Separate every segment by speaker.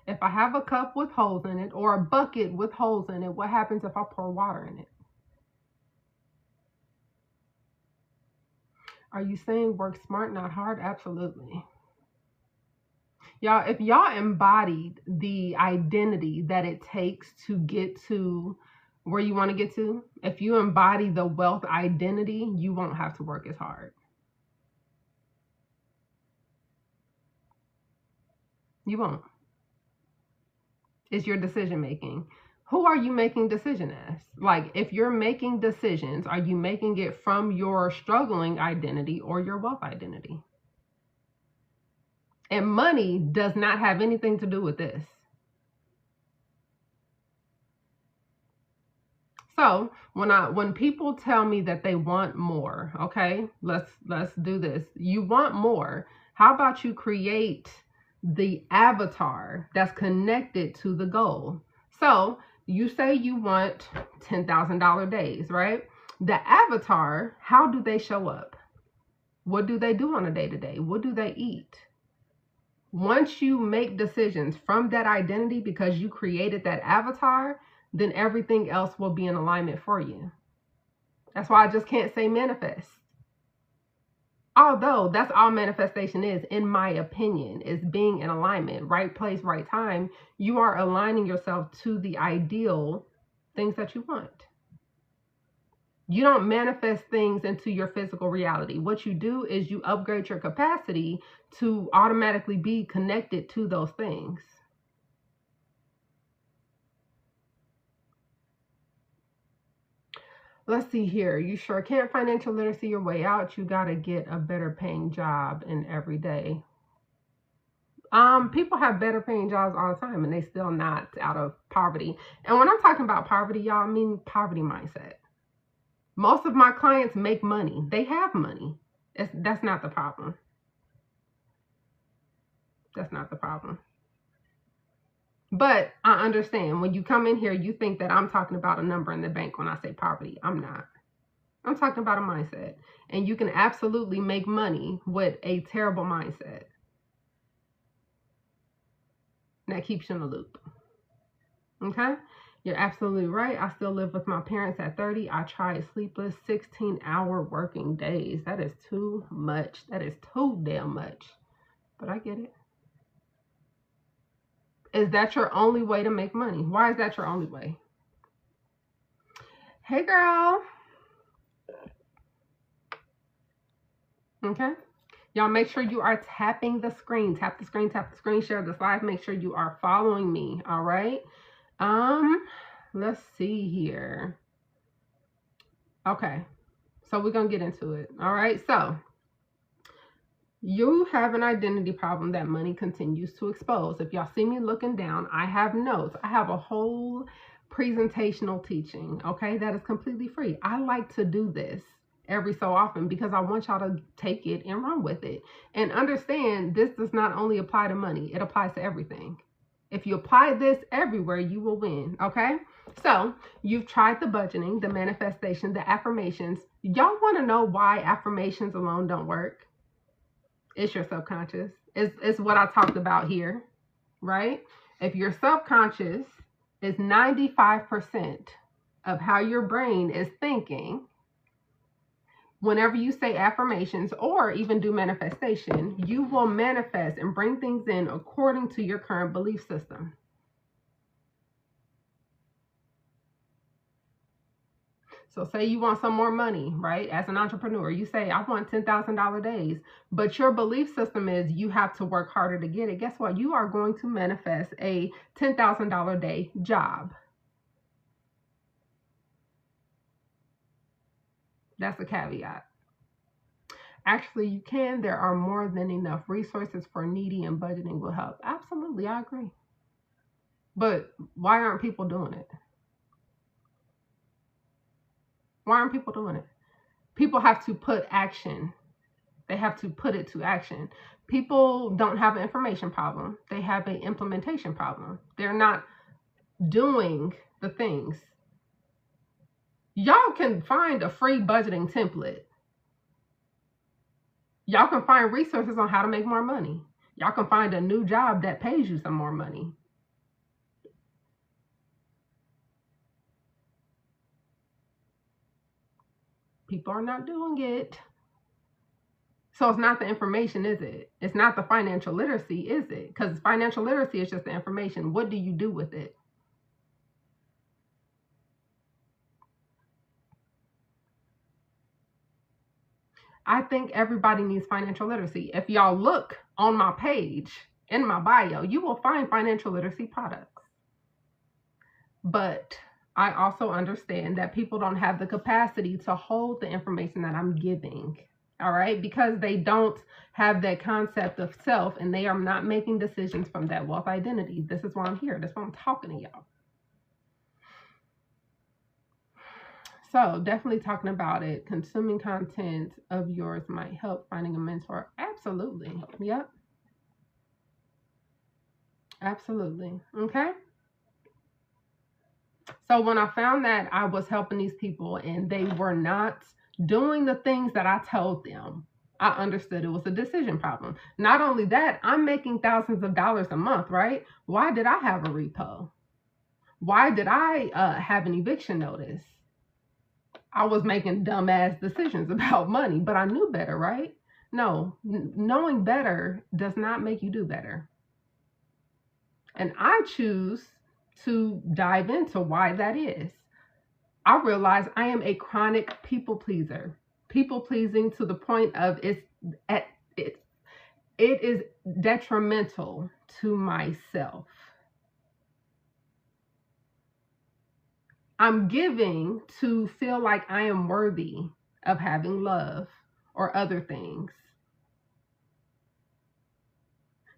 Speaker 1: If I have a cup with holes in it or a bucket with holes in it, what happens if I pour water in it? Are you saying work smart, not hard? Absolutely. Y'all, if y'all embodied the identity that it takes to get to where you want to get to, if you embody the wealth identity, you won't have to work as hard. You won't. It's your decision making. Who are you making decision as? Like, if you're making decisions, are you making it from your struggling identity or your wealth identity? And money does not have anything to do with this. So when people tell me that they want more, okay, let's do this. You want more. How about you create the avatar that's connected to the goal? So you say you want $10,000 days, right? The avatar, how do they show up? What do they do on a day-to-day? What do they eat? Once you make decisions from that identity because you created that avatar, then everything else will be in alignment for you. That's why I just can't say manifest. Although that's all manifestation is, in my opinion, is being in alignment, right place, right time. You are aligning yourself to the ideal things that you want. You don't manifest things into your physical reality. What you do is you upgrade your capacity to automatically be connected to those things. Let's see here. You sure can't financial literacy your way out. You got to get a better paying job in every day. People have better paying jobs all the time and they still not out of poverty. And when I'm talking about poverty, y'all, I mean poverty mindset. Most of my clients make money. They have money. That's not the problem. That's not the problem. But I understand when you come in here, you think that I'm talking about a number in the bank when I say poverty. I'm not. I'm talking about a mindset. And you can absolutely make money with a terrible mindset. And that keeps you in the loop. Okay? You're absolutely right. I still live with my parents at 30. I tried sleepless 16-hour working days. That is too much. That is too damn much. But I get it. Is that your only way to make money? Why is that your only way? Hey, girl. Okay. Y'all make sure you are tapping the screen. Tap the screen, share this live. Make sure you are following me. All right. Let's see here. Okay. So we're going to get into it. All right. So you have an identity problem that money continues to expose. If y'all see me looking down, I have notes. I have a whole presentational teaching. Okay. That is completely free. I like to do this every so often because I want y'all to take it and run with it and understand this does not only apply to money, it applies to everything. If you apply this everywhere, you will win. Okay. So you've tried the budgeting, the manifestation, the affirmations. Y'all want to know why affirmations alone don't work? It's your subconscious. It's what I talked about here, right? If your subconscious is 95% of how your brain is thinking, whenever you say affirmations or even do manifestation, you will manifest and bring things in according to your current belief system. So say you want some more money, right? As an entrepreneur, you say, I want $10,000 days, but your belief system is you have to work harder to get it. Guess what? You are going to manifest a $10,000 day job. That's a caveat. Actually, you can. There are more than enough resources for needy, and budgeting will help. Absolutely, I agree. But why aren't people doing it? Why aren't people doing it? People have to put action. They have to put it to action. People don't have an information problem. They have an implementation problem. They're not doing the things. Y'all can find a free budgeting template. Y'all can find resources on how to make more money. Y'all can find a new job that pays you some more money. People are not doing it. So it's not the information, is it? It's not the financial literacy, is it? Because financial literacy is just the information. What do you do with it? I think everybody needs financial literacy. If y'all look on my page, in my bio, you will find financial literacy products. But I also understand that people don't have the capacity to hold the information that I'm giving. All right, because they don't have that concept of self and they are not making decisions from that wealth identity. This is why I'm here. That's why I'm talking to y'all. So definitely talking about it. Consuming content of yours might help finding a mentor. Absolutely. Yep. Absolutely. Okay. So when I found that I was helping these people and they were not doing the things that I told them, I understood it was a decision problem. Not only that, I'm making thousands of dollars a month, right? Why did I have a repo? Why did I have an eviction notice? I was making dumbass decisions about money, but I knew better, right? No, knowing better does not make you do better. And I choose to dive into why that is. I realize I am a chronic people pleaser. People pleasing to the point of it is detrimental to myself. I'm giving to feel like I am worthy of having love or other things.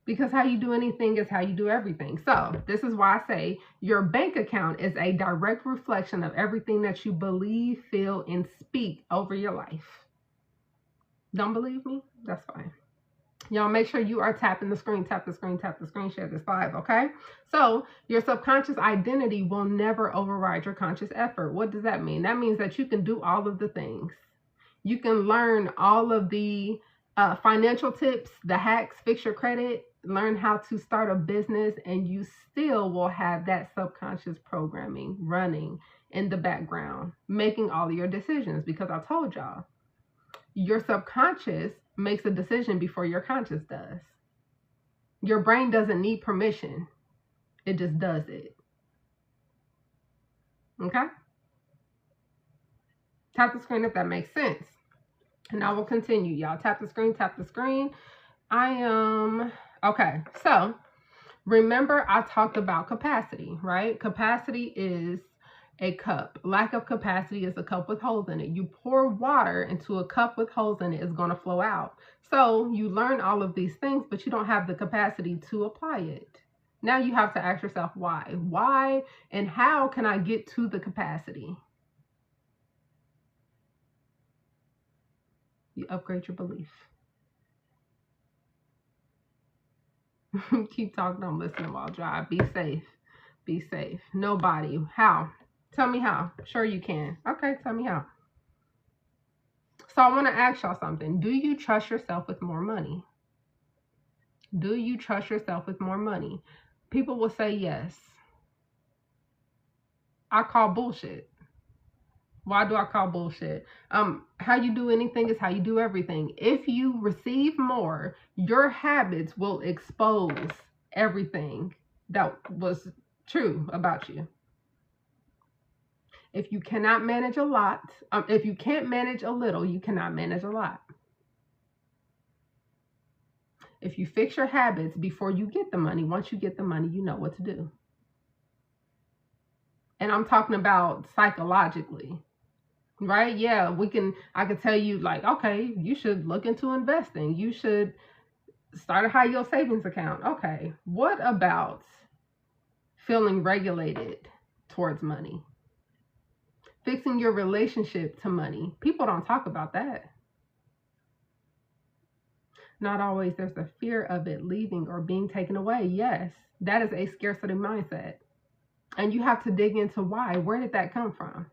Speaker 1: Because how you do anything is how you do everything. So this is why I say your bank account is a direct reflection of everything that you believe, feel, and speak over your life. Don't believe me? That's fine. Y'all make sure you are tapping the screen, tap the screen, tap the screen, share this live, okay? So your subconscious identity will never override your conscious effort. What does that mean? That means that you can do all of the things. You can learn all of the financial tips, the hacks, fix your credit, learn how to start a business, and you still will have that subconscious programming running in the background, making all of your decisions. Because I told y'all, your subconscious makes a decision before your conscious does. Your brain doesn't need permission. It just does it. Okay? Tap the screen if that makes sense. And I will continue, y'all. Tap the screen, tap the screen. Okay, so remember I talked about capacity, right? Capacity is a cup. Lack of capacity is a cup with holes in it. You pour water into a cup with holes in it, it's going to flow out. So you learn all of these things, but you don't have the capacity to apply it. Now you have to ask yourself why. Why and how can I get to the capacity? You upgrade your belief. Keep talking, I'm listening while I drive. Be safe. Be safe. Nobody. How? Tell me how. Sure you can. Okay, tell me how. So I want to ask y'all something. Do you trust yourself with more money? Do you trust yourself with more money? People will say yes. I call bullshit. Why do I call bullshit? How you do anything is how you do everything. If you receive more, your habits will expose everything that was true about you. If you cannot manage a lot, if you can't manage a little, you cannot manage a lot. If you fix your habits before you get the money, once you get the money, you know what to do. And I'm talking about psychologically, right? Yeah, I could tell you like, okay, you should look into investing. You should start a high yield savings account. Okay, what about feeling regulated towards money? Fixing your relationship to money. People don't talk about that. Not always. There's a fear of it leaving or being taken away. Yes, that is a scarcity mindset. And you have to dig into why. Where did that come from?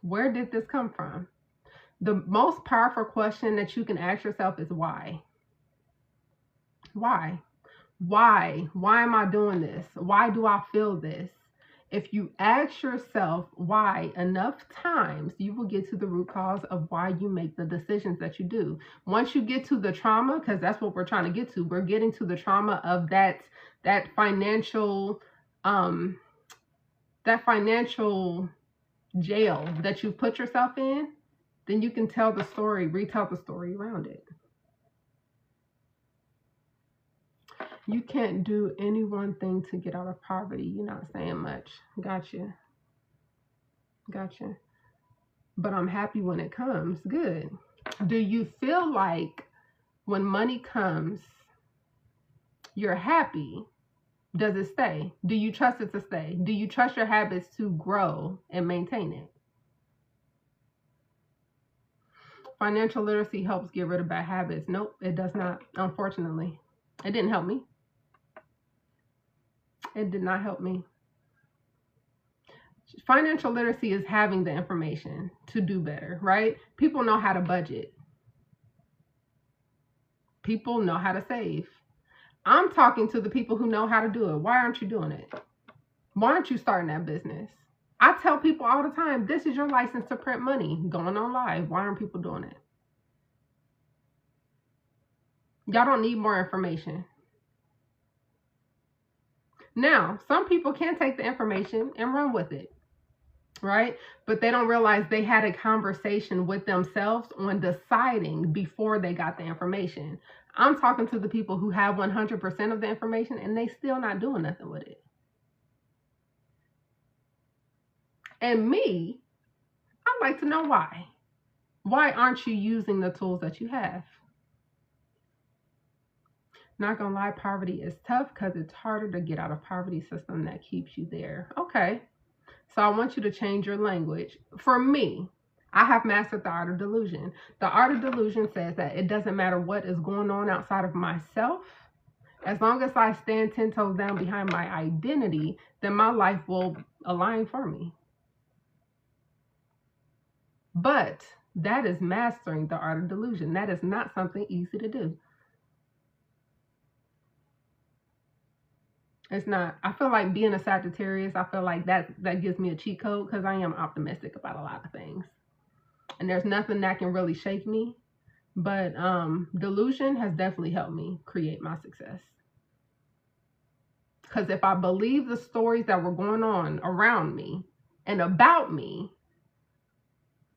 Speaker 1: Where did this come from? The most powerful question that you can ask yourself is why? Why? Why? Why am I doing this? Why do I feel this? If you ask yourself why enough times, you will get to the root cause of why you make the decisions that you do. Once you get to the trauma, because that's what we're trying to get to, we're getting to the trauma of that financial jail that you've put yourself in, then you can tell the story, retell the story around it. You can't do any one thing to get out of poverty. You're not saying much. Gotcha. But I'm happy when it comes. Good. Do you feel like when money comes, you're happy? Does it stay? Do you trust it to stay? Do you trust your habits to grow and maintain it? Financial literacy helps get rid of bad habits. Nope, it does not. Unfortunately, it didn't help me. It did not help me. Financial literacy is having the information to do better, right? People know how to budget. People know how to save. I'm talking to the people who know how to do it. Why aren't you doing it? Why aren't you starting that business? I tell people all the time, this is your license to print money going on live. Why aren't people doing it? Y'all don't need more information. Now, some people can take the information and run with it, right? But they don't realize they had a conversation with themselves on deciding before they got the information. I'm talking to the people who have 100% of the information and they still not doing nothing with it. And me, I'd like to know why. Why aren't you using the tools that you have? Not gonna lie, poverty is tough because it's harder to get out of poverty system that keeps you there. Okay, so I want you to change your language. For me, I have mastered the art of delusion. The art of delusion says that it doesn't matter what is going on outside of myself. As long as I stand 10 toes down behind my identity, then my life will align for me. But that is mastering the art of delusion. That is not something easy to do. It's not. I feel like being a Sagittarius, I feel like that gives me a cheat code because I am optimistic about a lot of things. And there's nothing that can really shake me. But delusion has definitely helped me create my success. Because if I believe the stories that were going on around me and about me,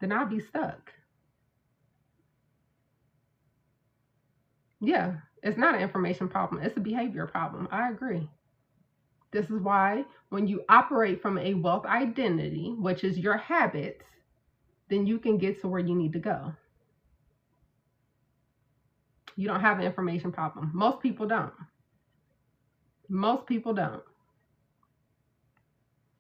Speaker 1: then I'll be stuck. Yeah, it's not an information problem. It's a behavior problem. I agree. This is why when you operate from a wealth identity, which is your habits, then you can get to where you need to go. You don't have an information problem. Most people don't. Most people don't.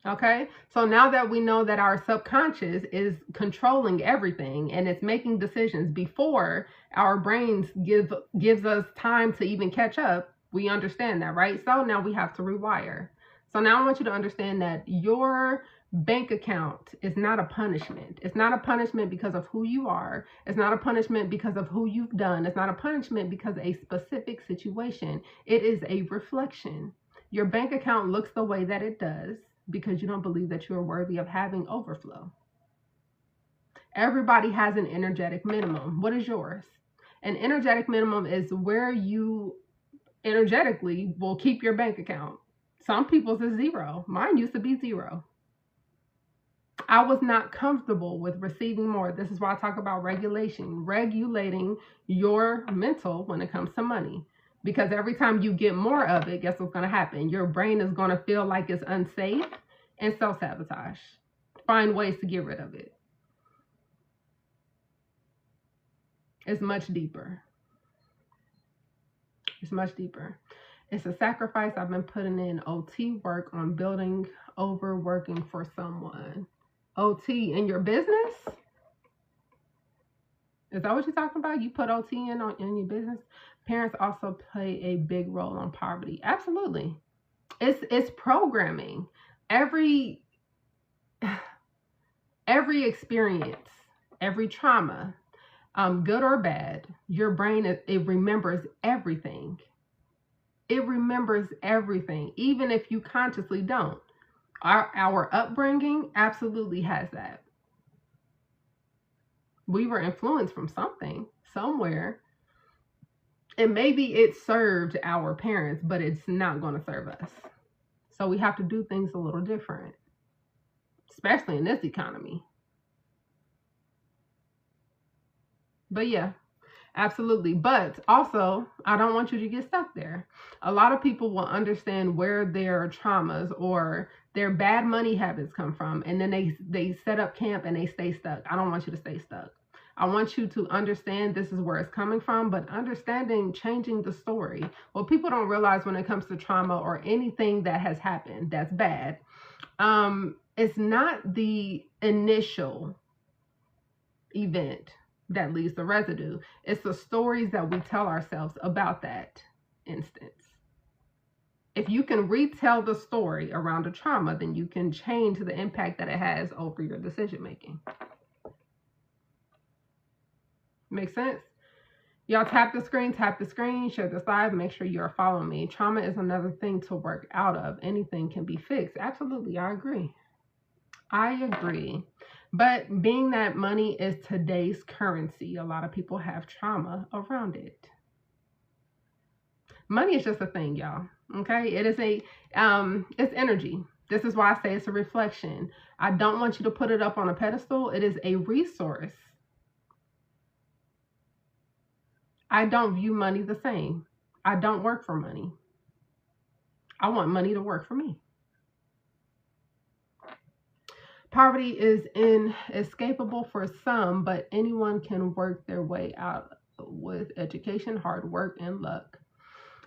Speaker 1: Okay, so now that we know that our subconscious is controlling everything and it's making decisions before our brains gives us time to even catch up, we understand that, right? So now we have to rewire. So now I want you to understand that your bank account is not a punishment. It's not a punishment because of who you are. It's not a punishment because of who you've done. It's not a punishment because of a specific situation. It is a reflection. Your bank account looks the way that it does because you don't believe that you're worthy of having overflow. Everybody has an energetic minimum. What is yours? An energetic minimum is where you energetically will keep your bank account. Some people's is 0. Mine used to be 0. I was not comfortable with receiving more. This is why I talk about regulation, regulating your mental when it comes to money. Because every time you get more of it, guess what's going to happen? Your brain is going to feel like it's unsafe and self-sabotage. Find ways to get rid of it. It's much deeper. It's much deeper. It's a sacrifice. I've been putting in OT work on building overworking for someone. OT in your business? Is that what you're talking about? You put OT in your business? Parents also play a big role on poverty. Absolutely. It's programming. Every experience, every trauma, good or bad, your brain, it remembers everything. It remembers everything, even if you consciously don't. Our upbringing absolutely has that. We were influenced from something, somewhere, and maybe it served our parents, but it's not going to serve us. So we have to do things a little different, especially in this economy. But yeah, absolutely. But also, I don't want you to get stuck there. A lot of people will understand where their traumas or their bad money habits come from, and then they set up camp and they stay stuck. I don't want you to stay stuck. I want you to understand this is where it's coming from, but understanding, changing the story. What people don't realize when it comes to trauma or anything that has happened that's bad, it's not the initial event that leaves the residue. It's the stories that we tell ourselves about that instance. If you can retell the story around a trauma, then you can change the impact that it has over your decision making. Make sense? Y'all tap the screen, share this live, make sure you are following me. Trauma is another thing to work out of. Anything can be fixed. Absolutely, I agree. But being that money is today's currency, a lot of people have trauma around it. Money is just a thing, y'all. Okay? It is it's energy. This is why I say it's a reflection. I don't want you to put it up on a pedestal. It is a resource. I don't view money the same. I don't work for money. I want money to work for me. Poverty is inescapable for some, but anyone can work their way out with education, hard work, and luck.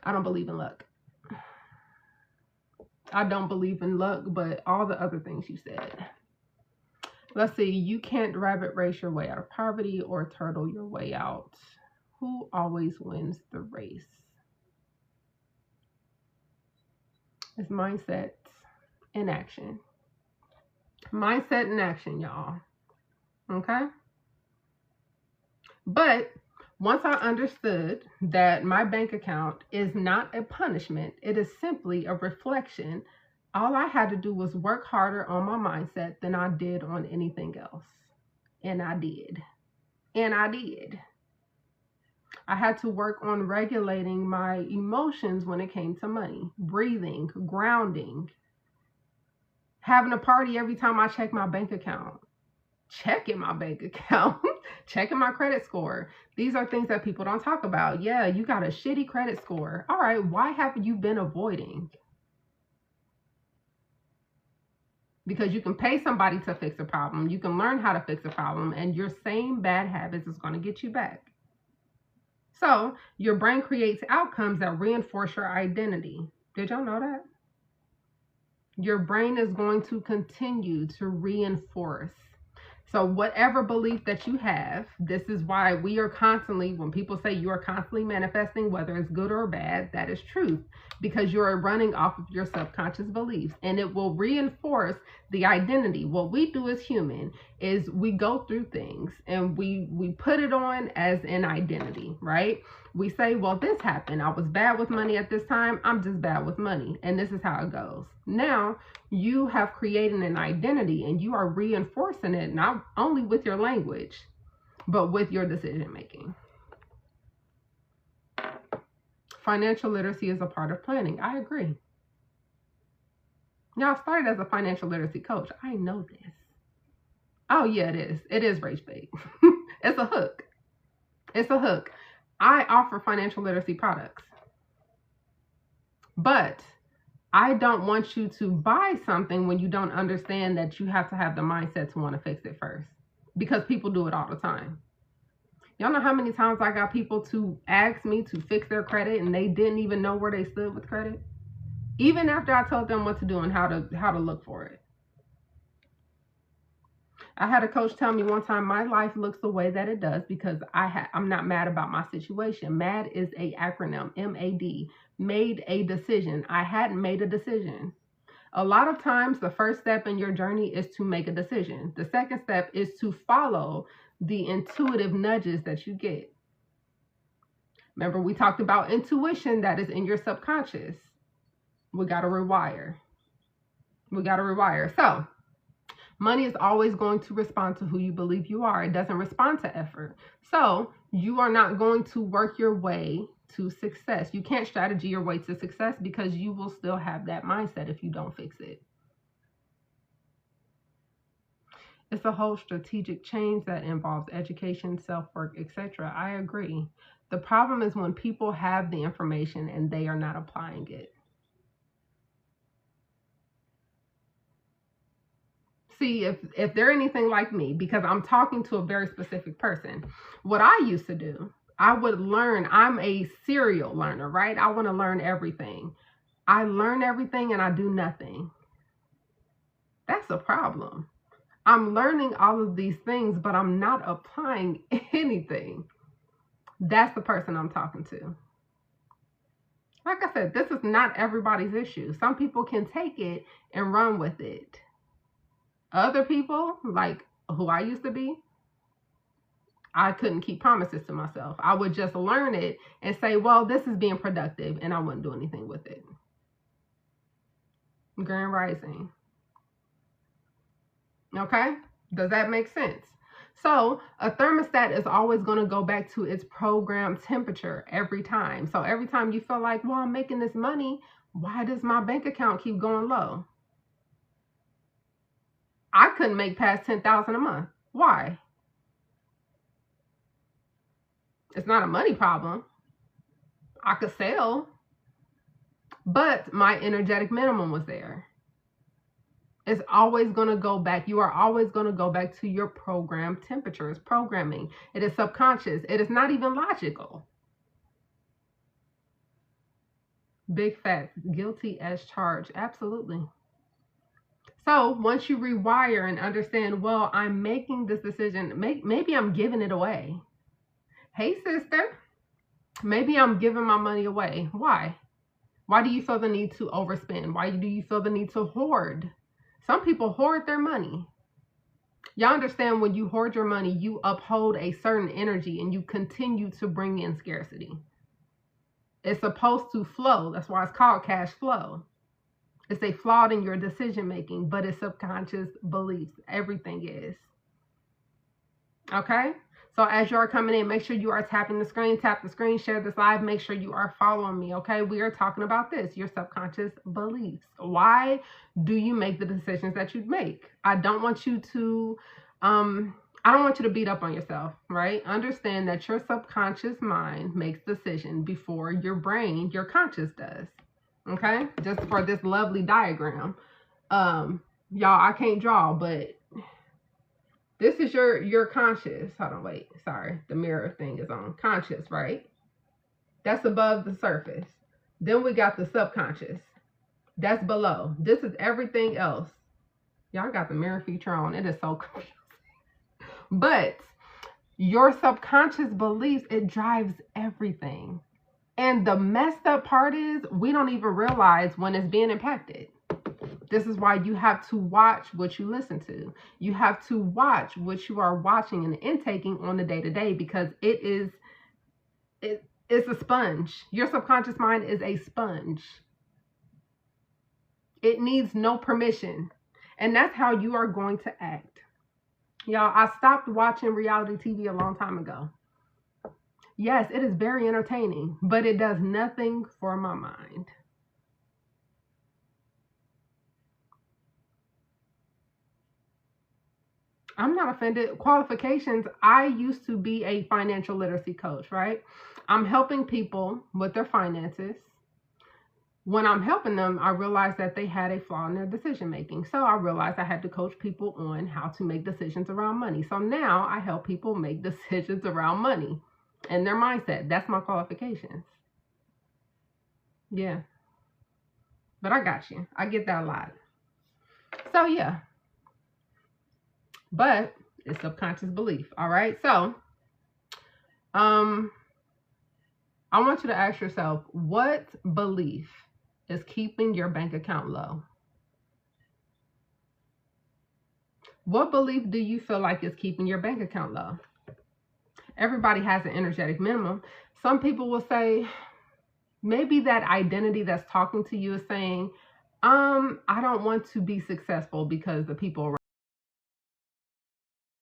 Speaker 1: I don't believe in luck. I don't believe in luck, but all the other things you said. Let's see. You can't rabbit race your way out of poverty or turtle your way out. Who always wins the race? It's mindset and action. Mindset and action, y'all. Okay? But once I understood that my bank account is not a punishment, it is simply a reflection, all I had to do was work harder on my mindset than I did on anything else. And I did. I had to work on regulating my emotions when it came to money, breathing, grounding, having a party every time I check my bank account, checking my bank account, checking my credit score. These are things that people don't talk about. Yeah, you got a shitty credit score. All right, why haven't you been avoiding? Because you can pay somebody to fix a problem. You can learn how to fix a problem, and your same bad habits is going to get you back. So your brain creates outcomes that reinforce your identity. Did y'all know that? Your brain is going to continue to reinforce. So whatever belief that you have, this is why we are constantly, when people say you are constantly manifesting, whether it's good or bad, that is truth, because you're running off of your subconscious beliefs, and it will reinforce the identity. What we do as human is we go through things and we put it on as an identity, right? We say, well, this happened. I was bad with money at this time. I'm just bad with money. And this is how it goes. Now you have created an identity and you are reinforcing it, not only with your language, but with your decision making. Financial literacy is a part of planning. I agree. Now, I started as a financial literacy coach. I know this. Oh, yeah, it is. It is rage bait. It's a hook. It's a hook. I offer financial literacy products, but I don't want you to buy something when you don't understand that you have to have the mindset to want to fix it first, because people do it all the time. Y'all know how many times I got people to ask me to fix their credit and they didn't even know where they stood with credit, even after I told them what to do and how to look for it. I had a coach tell me one time, my life looks the way that it does because I'm not mad about my situation. MAD is a acronym, M-A-D, made a decision. I hadn't made a decision. A lot of times, the first step in your journey is to make a decision. The second step is to follow the intuitive nudges that you get. Remember, we talked about intuition that is in your subconscious. We got to rewire. We got to rewire. So money is always going to respond to who you believe you are. It doesn't respond to effort. So you are not going to work your way to success. You can't strategy your way to success because you will still have that mindset if you don't fix it. It's a whole strategic change that involves education, self-work, etc. I agree. The problem is when people have the information and they are not applying it. See, if they're anything like me, because I'm talking to a very specific person, what I used to do, I would learn. I'm a serial learner, right? I want to learn everything. I learn everything and I do nothing. That's a problem. I'm learning all of these things, but I'm not applying anything. That's the person I'm talking to. Like I said, this is not everybody's issue. Some people can take it and run with it. Other people, like who I used to be, I couldn't keep promises to myself. I would just learn it and say, well, this is being productive, and I wouldn't do anything with it. Grand Rising. Okay? Does that make sense? So a thermostat is always going to go back to its programmed temperature every time. So every time you feel like, well, I'm making this money, why does my bank account keep going low? I couldn't make past $10,000 a month. Why? It's not a money problem. I could sell, but my energetic minimum was there. It's always going to go back. You are always going to go back to your programmed temperature. It's programming. It is subconscious. It is not even logical. Big facts. Guilty as charged. Absolutely. So once you rewire and understand, well, I'm making this decision. Maybe I'm giving it away. Hey, sister. Maybe I'm giving my money away. Why? Why do you feel the need to overspend? Why do you feel the need to hoard? Some people hoard their money. Y'all understand, when you hoard your money, you uphold a certain energy and you continue to bring in scarcity. It's supposed to flow. That's why it's called cash flow. It's a flaw in your decision making, but it's subconscious beliefs. Everything is. Okay? So as you are coming in, make sure you are tapping the screen. Tap the screen, share this live. Make sure you are following me, okay? We are talking about this, your subconscious beliefs. Why do you make the decisions that you make? I don't want you to beat up on yourself, right? Understand that your subconscious mind makes decisions before your brain, your conscious does. Okay? Just for this lovely diagram. Y'all, I can't draw, but this is your conscious. Hold on, wait. Sorry. The mirror thing is on. Conscious, right? That's above the surface. Then we got the subconscious. That's below. This is everything else. Y'all got the mirror feature on. It is so confusing. But your subconscious beliefs, it drives everything. And the messed up part is we don't even realize when it's being impacted. This is why you have to watch what you listen to. You have to watch what you are watching and intaking on the day-to-day, because it's a sponge. Your subconscious mind is a sponge. It needs no permission. And that's how you are going to act. Y'all, I stopped watching reality TV a long time ago. Yes, it is very entertaining, but it does nothing for my mind. I'm not offended. Qualifications. I used to be a financial literacy coach, right? I'm helping people with their finances. When I'm helping them, I realized that they had a flaw in their decision making. So I realized I had to coach people on how to make decisions around money. So now I help people make decisions around money and their mindset. That's my qualifications. Yeah. But I got you. I get that a lot. So yeah. But it's subconscious belief. All right. So I want you to ask yourself, what belief is keeping your bank account low? What belief do you feel like is keeping your bank account low? Everybody has an energetic minimum. Some people will say, maybe that identity that's talking to you is saying, I don't want to be successful because the people around